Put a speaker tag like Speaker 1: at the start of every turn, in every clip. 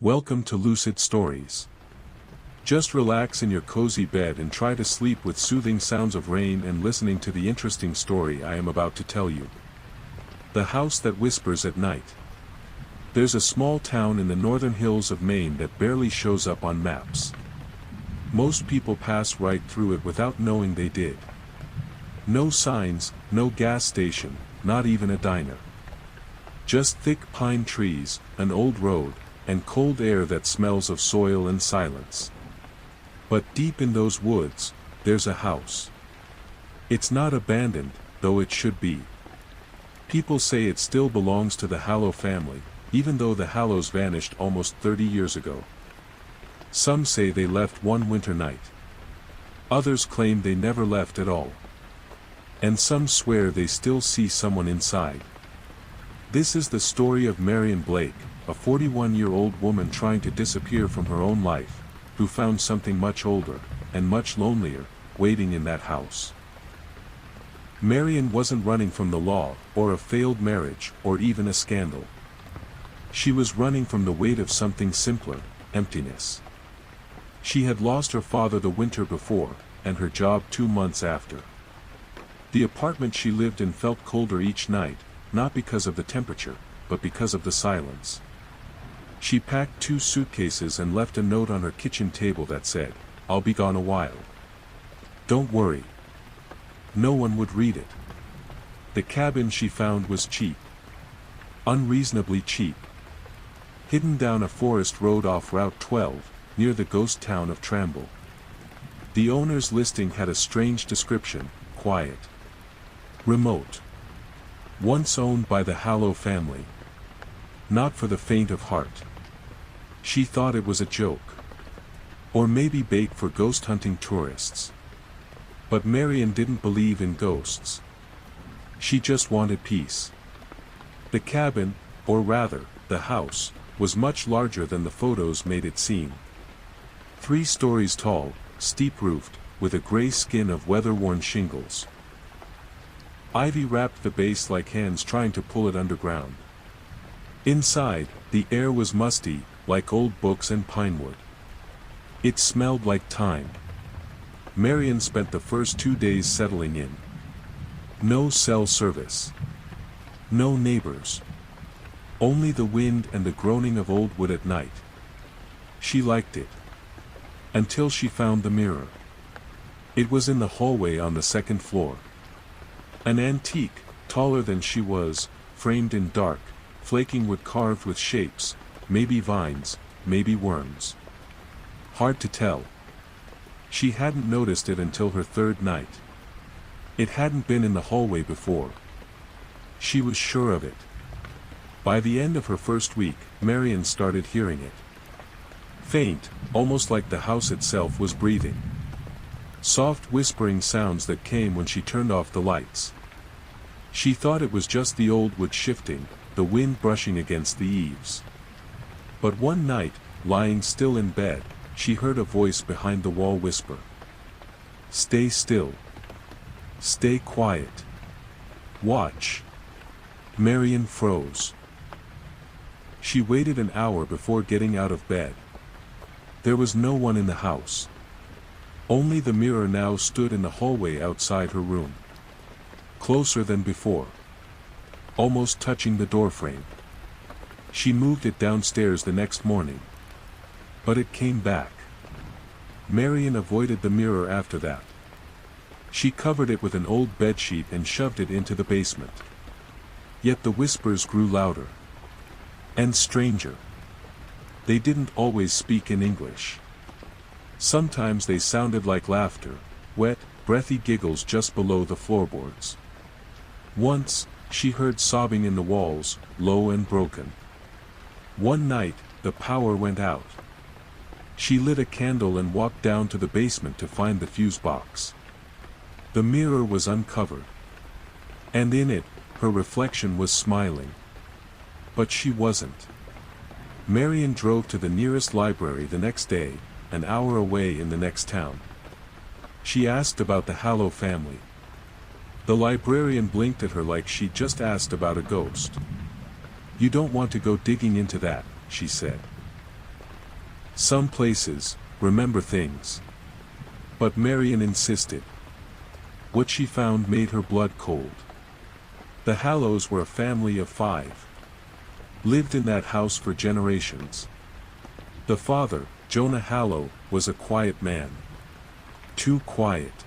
Speaker 1: Welcome to Lucid Stories. Just relax in your cozy bed and try to sleep with soothing sounds of rain and listening to the interesting story I am about to tell you. The House That Whispers at Night. There's a small town in the northern hills of Maine that barely shows up on maps. Most people pass right through it without knowing they did. No signs, no gas station, not even a diner. Just thick pine trees, an old road, and cold air that smells of soil and silence. But deep in those woods, there's a house. It's not abandoned, though it should be. People say it still belongs to the Hallow family, even though the Hallows vanished almost 30 years ago. Some say they left one winter night. Others claim they never left at all. And some swear they still see someone inside. This is the story of Marion Blake, a 41-year-old woman trying to disappear from her own life, who found something much older, and much lonelier, waiting in that house. Marion wasn't running from the law, or a failed marriage, or even a scandal. She was running from the weight of something simpler, emptiness. She had lost her father the winter before, and her job 2 months after. The apartment she lived in felt colder each night, not because of the temperature, but because of the silence. She packed 2 suitcases and left a note on her kitchen table that said, "I'll be gone a while. Don't worry." No one would read it. The cabin she found was cheap. Unreasonably cheap. Hidden down a forest road off Route 12, near the ghost town of Tranquil. The owner's listing had a strange description: quiet. Remote. Once owned by the Hallow family. Not for the faint of heart. She thought it was a joke. Or maybe bait for ghost hunting tourists. But Marion didn't believe in ghosts. She just wanted peace. The cabin, or rather, the house, was much larger than the photos made it seem. 3 stories tall, steep-roofed, with a gray skin of weather-worn shingles. Ivy wrapped the base like hands trying to pull it underground. Inside, the air was musty, like old books and pinewood. It smelled like time. Marion spent the first 2 days settling in. No cell service. No neighbors. Only the wind and the groaning of old wood at night. She liked it. Until she found the mirror. It was in the hallway on the 2nd floor. An antique, taller than she was, framed in dark, flaking wood carved with shapes, maybe vines, maybe worms. Hard to tell. She hadn't noticed it until her 3rd night. It hadn't been in the hallway before. She was sure of it. By the end of her first week, Marion started hearing it. Faint, almost like the house itself was breathing. Soft whispering sounds that came when she turned off the lights. She thought it was just the old wood shifting, the wind brushing against the eaves. But one night, lying still in bed, she heard a voice behind the wall whisper. "Stay still. Stay quiet. Watch." Marion froze. She waited an hour before getting out of bed. There was no one in the house. Only the mirror now stood in the hallway outside her room. Closer than before. Almost touching the doorframe. She moved it downstairs the next morning. But it came back. Marion avoided the mirror after that. She covered it with an old bedsheet and shoved it into the basement. Yet the whispers grew louder. And stranger. They didn't always speak in English. Sometimes they sounded like laughter, wet, breathy giggles just below the floorboards. Once, she heard sobbing in the walls, low and broken. One night, the power went out. She lit a candle and walked down to the basement to find the fuse box. The mirror was uncovered. And in it, her reflection was smiling. But she wasn't. Marion drove to the nearest library the next day, an hour away in the next town. She asked about the Hallow family. The librarian blinked at her like she'd just asked about a ghost. "You don't want to go digging into that," she said. Some places remember things. But Marian insisted. What she found made her blood cold. The Hallows were a family of 5. Lived in that house for generations. The father, Jonah Hallow, was a quiet man. Too quiet.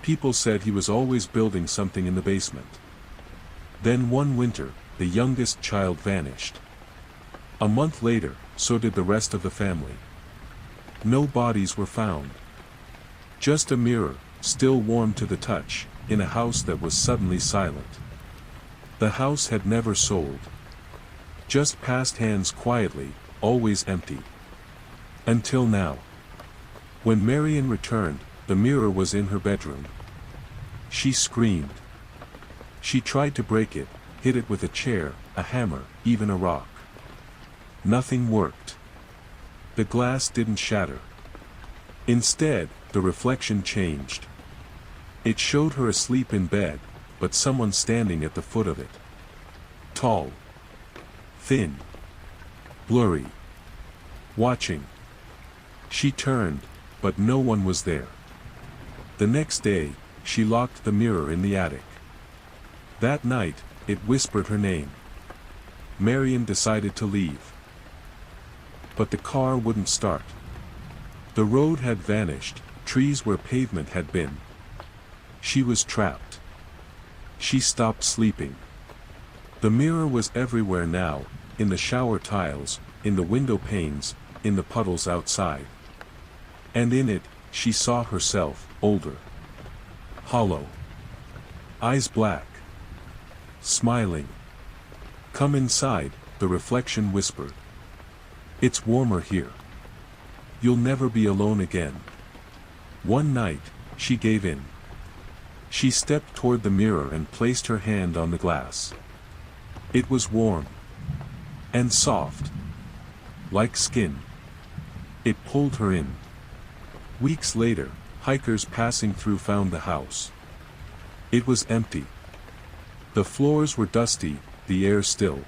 Speaker 1: People said he was always building something in the basement. Then one winter, the youngest child vanished. A month later, so did the rest of the family. No bodies were found. Just a mirror, still warm to the touch, in a house that was suddenly silent. The house had never sold. Just passed hands quietly, always empty. Until now. When Marian returned, the mirror was in her bedroom. She screamed. She tried to break it, hit it with a chair, a hammer, even a rock. Nothing worked. The glass didn't shatter. Instead, the reflection changed. It showed her asleep in bed, but someone standing at the foot of it. Tall. Thin. Blurry. Watching. She turned, but no one was there. The next day, she locked the mirror in the attic. That night, it whispered her name. Marian decided to leave. But the car wouldn't start. The road had vanished, trees where pavement had been. She was trapped. She stopped sleeping. The mirror was everywhere now, in the shower tiles, in the window panes, in the puddles outside. And in it, she saw herself, older. Hollow. Eyes black. Smiling. Come inside, the reflection whispered. It's warmer here. You'll never be alone again. One night, she gave in. She stepped toward the mirror and placed her hand on the glass. It was warm. And soft. Like skin. It pulled her in. Weeks later, hikers passing through found the house. It was empty. The floors were dusty, the air still.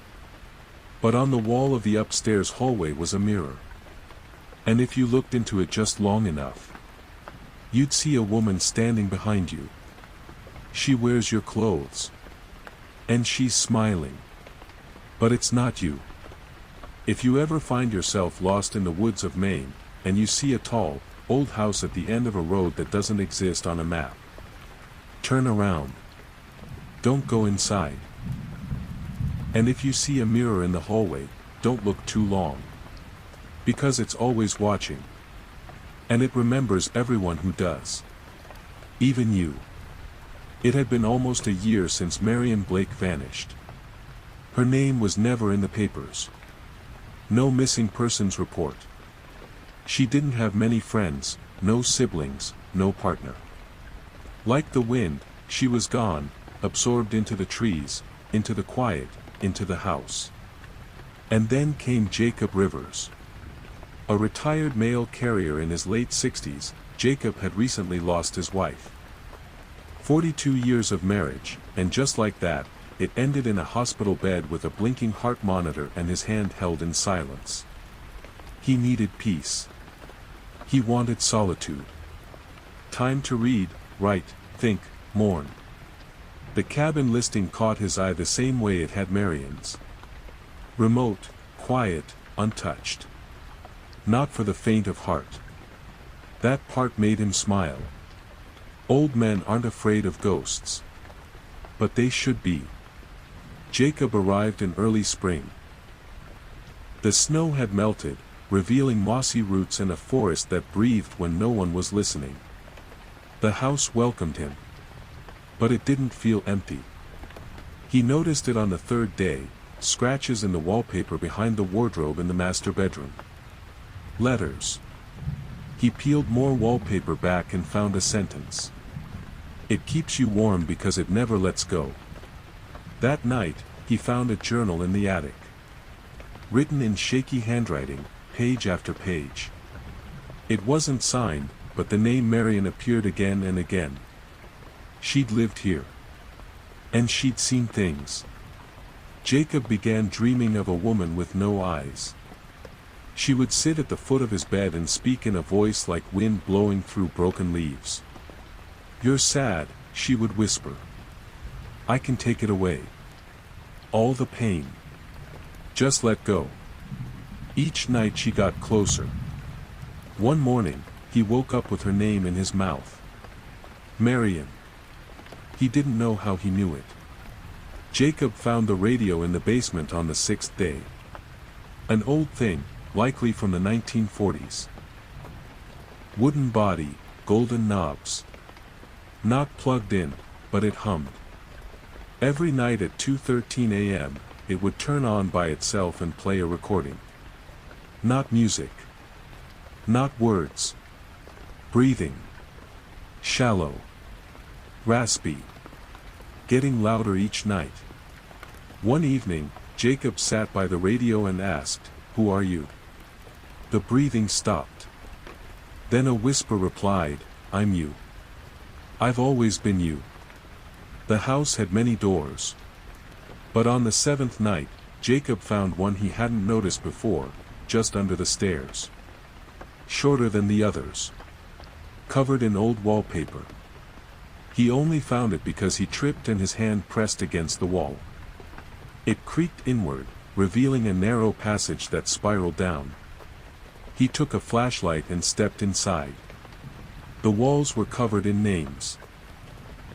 Speaker 1: But on the wall of the upstairs hallway was a mirror. And if you looked into it just long enough, you'd see a woman standing behind you. She wears your clothes. And she's smiling. But it's not you. If you ever find yourself lost in the woods of Maine, and you see a tall, old house at the end of a road that doesn't exist on a map, turn around. Don't go inside. And if you see a mirror in the hallway, don't look too long. Because it's always watching. And it remembers everyone who does. Even you. It had been almost a year since Marian Blake vanished. Her name was never in the papers. No missing persons report. She didn't have many friends, no siblings, no partner. Like the wind, she was gone, absorbed into the trees, into the quiet, into the house. And then came Jacob Rivers. A retired mail carrier in his late 60s, Jacob had recently lost his wife. 42 years of marriage, and just like that, it ended in a hospital bed with a blinking heart monitor and his hand held in silence. He needed peace. He wanted solitude. Time to read, write, think, mourn. The cabin listing caught his eye the same way it had Marian's. Remote, quiet, untouched. Not for the faint of heart. That part made him smile. Old men aren't afraid of ghosts. But they should be. Jacob arrived in early spring. The snow had melted, revealing mossy roots and a forest that breathed when no one was listening. The house welcomed him. But it didn't feel empty. He noticed it on the third day, scratches in the wallpaper behind the wardrobe in the master bedroom. Letters. He peeled more wallpaper back and found a sentence. It keeps you warm because it never lets go. That night, he found a journal in the attic. Written in shaky handwriting, page after page. It wasn't signed, but the name Marian appeared again and again. She'd lived here. And she'd seen things. Jacob began dreaming of a woman with no eyes. She would sit at the foot of his bed and speak in a voice like wind blowing through broken leaves. "You're sad," she would whisper. "I can take it away. All the pain. Just let go." Each night she got closer. One morning, he woke up with her name in his mouth. Marian. He didn't know how he knew it. Jacob found the radio in the basement on the 6th day. An old thing, likely from the 1940s. Wooden body, golden knobs. Not plugged in, but it hummed. Every night at 2:13 a.m., it would turn on by itself and play a recording. Not music. Not words. Breathing. Shallow. Raspy. Getting louder each night. One evening, Jacob sat by the radio and asked, "Who are you?" The breathing stopped. Then a whisper replied, "I'm you. I've always been you." The house had many doors. But on the 7th night, Jacob found one he hadn't noticed before, just under the stairs. Shorter than the others. Covered in old wallpaper. He only found it because he tripped and his hand pressed against the wall. It creaked inward, revealing a narrow passage that spiraled down. He took a flashlight and stepped inside. The walls were covered in names.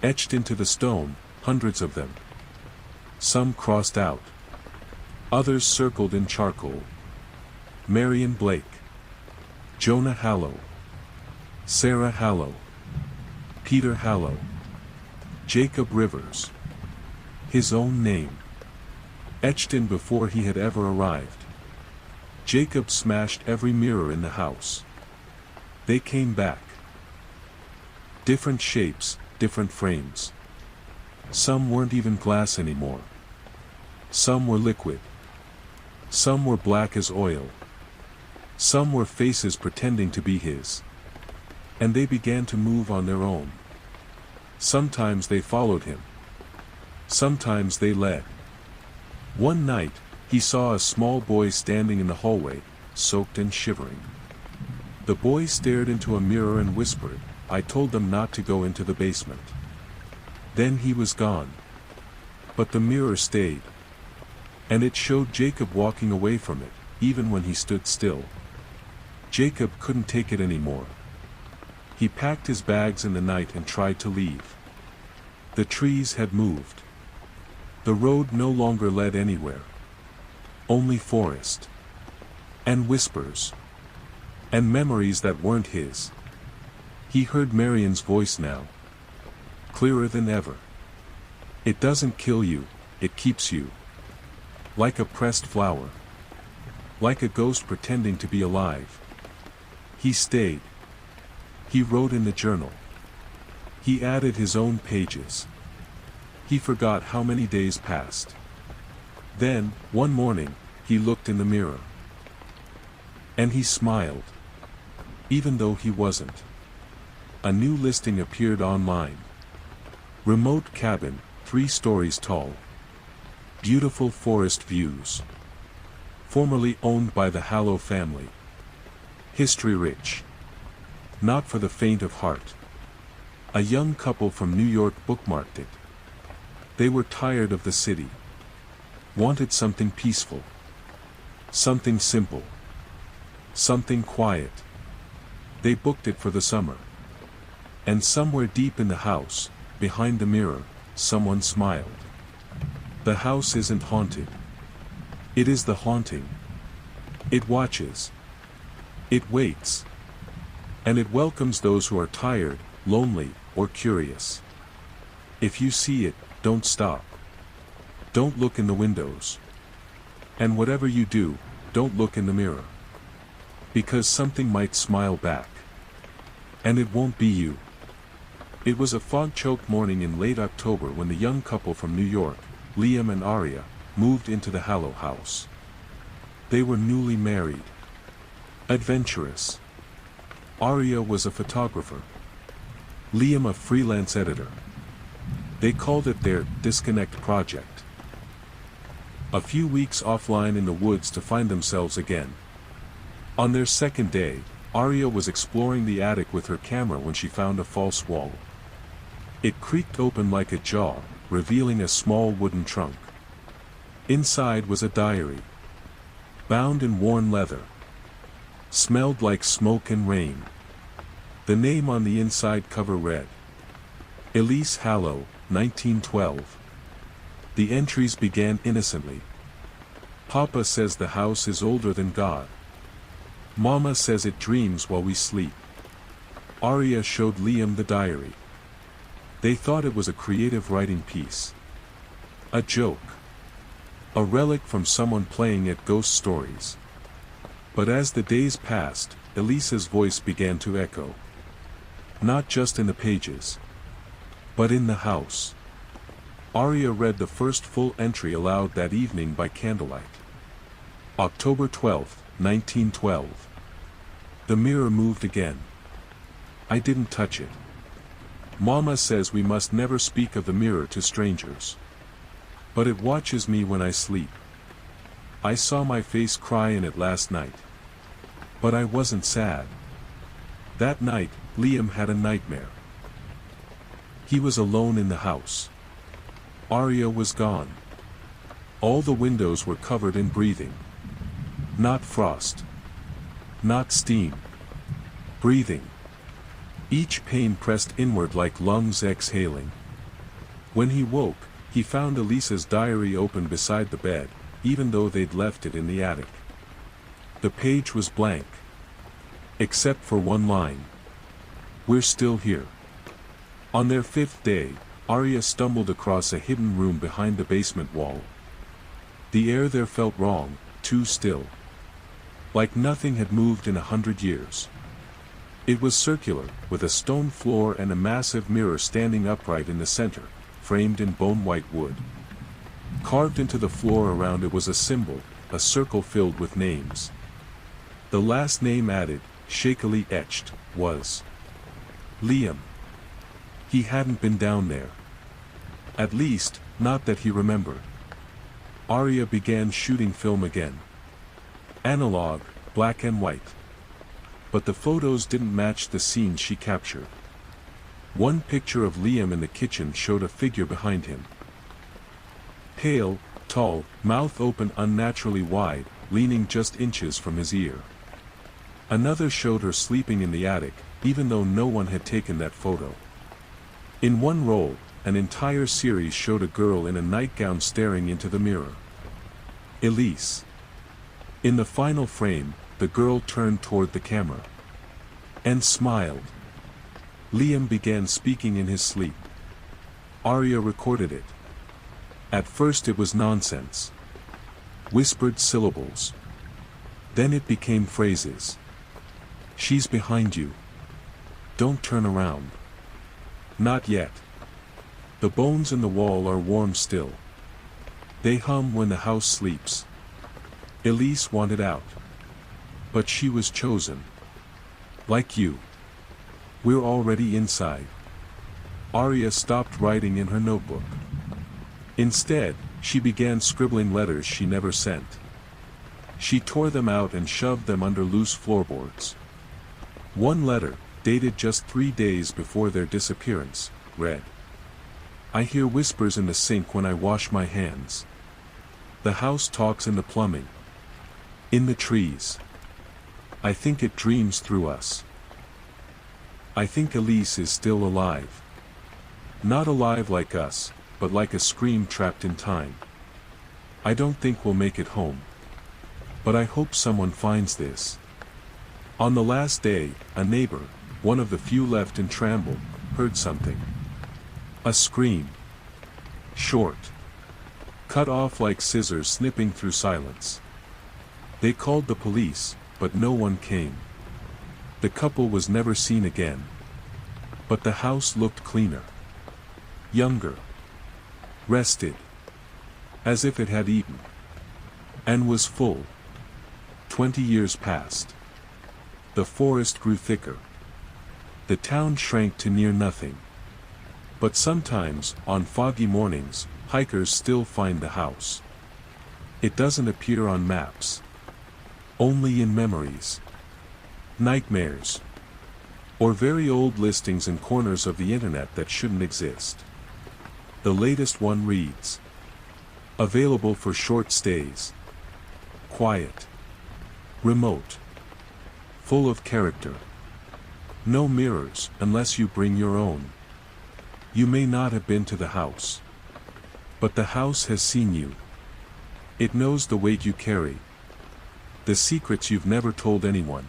Speaker 1: Etched into the stone, hundreds of them. Some crossed out. Others circled in charcoal. Marian Blake. Jonah Hallow. Sarah Hallow. Peter Hallow. Jacob Rivers. His own name. Etched in before he had ever arrived. Jacob smashed every mirror in the house. They came back. Different shapes, different frames. Some weren't even glass anymore. Some were liquid. Some were black as oil. Some were faces pretending to be his. And they began to move on their own. Sometimes they followed him. Sometimes they led. One night, he saw a small boy standing in the hallway, soaked and shivering. The boy stared into a mirror and whispered, "I told them not to go into the basement." Then he was gone. But the mirror stayed. And it showed Jacob walking away from it, even when he stood still. Jacob couldn't take it anymore. He packed his bags in the night and tried to leave. The trees had moved. The road no longer led anywhere. Only forest. And whispers. And memories that weren't his. He heard Marian's voice now. Clearer than ever. "It doesn't kill you, it keeps you. Like a pressed flower. Like a ghost pretending to be alive." He stayed. He wrote in the journal. He added his own pages. He forgot how many days passed. Then, one morning, he looked in the mirror. And he smiled. Even though he wasn't. A new listing appeared online. Remote cabin, 3 stories tall. Beautiful forest views. Formerly owned by the Hallow family. History rich. Not for the faint of heart. A young couple from New York bookmarked it. They were tired of the city. Wanted something peaceful. Something simple. Something quiet. They booked it for the summer. And somewhere deep in the house, behind the mirror, someone smiled. The house isn't haunted. It is the haunting. It watches. It waits. And it welcomes those who are tired, lonely, or curious. If you see it, don't stop. Don't look in the windows. And whatever you do, don't look in the mirror. Because something might smile back. And it won't be you. It was a fog-choked morning in late October when the young couple from New York, Liam and Aria, moved into the Hallow house. They were newly married. Adventurous. Aria was a photographer. Liam a freelance editor. They called it their disconnect project. A few weeks offline in the woods to find themselves again. On their second day, Arya was exploring the attic with her camera when she found a false wall. It creaked open like a jaw, revealing a small wooden trunk. Inside was a diary, bound in worn leather. Smelled like smoke and rain. The name on the inside cover read, Elise Hallow, 1912. The entries began innocently. Papa says the house is older than God. Mama says it dreams while we sleep. Arya showed Liam the diary. They thought it was a creative writing piece. A joke. A relic from someone playing at ghost stories. But as the days passed, Elise's voice began to echo. Not just in the pages, but in the house. Arya read the first full entry aloud that evening by candlelight. October 12, 1912. The mirror moved again. I didn't touch it. Mama says we must never speak of the mirror to strangers. But it watches me when I sleep. I saw my face cry in it last night. But I wasn't sad. That night, Liam had a nightmare. He was alone in the house. Arya was gone. All the windows were covered in breathing. Not frost. Not steam. Breathing. Each pane pressed inward like lungs exhaling. When he woke, he found Elisa's diary open beside the bed, even though they'd left it in the attic. The page was blank. Except for one line. We're still here. On their fifth day, Arya stumbled across a hidden room behind the basement wall. The air there felt wrong, too still. Like nothing had moved in 100 years. It was circular, with a stone floor and a massive mirror standing upright in the center, framed in bone-white wood. Carved into the floor around it was a symbol, a circle filled with names. The last name added, shakily etched, was Liam. He hadn't been down there. At least, not that he remembered. Arya began shooting film again. Analog, black and white. But the photos didn't match the scenes she captured. One picture of Liam in the kitchen showed a figure behind him. Pale, tall, mouth open unnaturally wide, leaning just inches from his ear. Another showed her sleeping in the attic, even though no one had taken that photo. In one roll, an entire series showed a girl in a nightgown staring into the mirror. Elise. In the final frame, the girl turned toward the camera. And smiled. Liam began speaking in his sleep. Arya recorded it. At first it was nonsense. Whispered syllables. Then it became phrases. She's behind you. Don't turn around. Not yet. The bones in the wall are warm still. They hum when the house sleeps. Elise wanted out. But she was chosen. Like you. We're already inside. Arya stopped writing in her notebook. Instead, she began scribbling letters she never sent. She tore them out and shoved them under loose floorboards. One letter, dated just 3 days before their disappearance, read, I hear whispers in the sink when I wash my hands. The house talks in the plumbing. In the trees. I think it dreams through us. I think Elise is still alive. Not alive like us, but like a scream trapped in time. I don't think we'll make it home. But I hope someone finds this. On the last day, a neighbor, one of the few left in Tranquil, heard something. A scream. Short. Cut off like scissors snipping through silence. They called the police, but no one came. The couple was never seen again. But the house looked cleaner. Younger. Rested. As if it had eaten. And was full. 20 years passed. The forest grew thicker. The town shrank to near nothing. But sometimes, on foggy mornings, hikers still find the house. It doesn't appear on maps. Only in memories. Nightmares. Or very old listings in corners of the internet that shouldn't exist. The latest one reads: available for short stays. Quiet. Remote. Full of character. No mirrors, unless you bring your own. You may not have been to the house. But the house has seen you. It knows the weight you carry. The secrets you've never told anyone.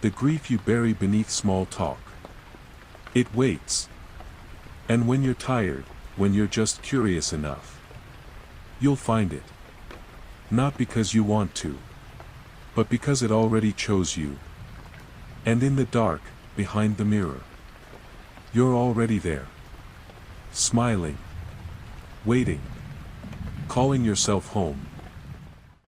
Speaker 1: The grief you bury beneath small talk. It waits. And when you're tired, when you're just curious enough, you'll find it. Not because you want to, but because it already chose you. And in the dark, behind the mirror, you're already there. Smiling. Waiting. Calling yourself home.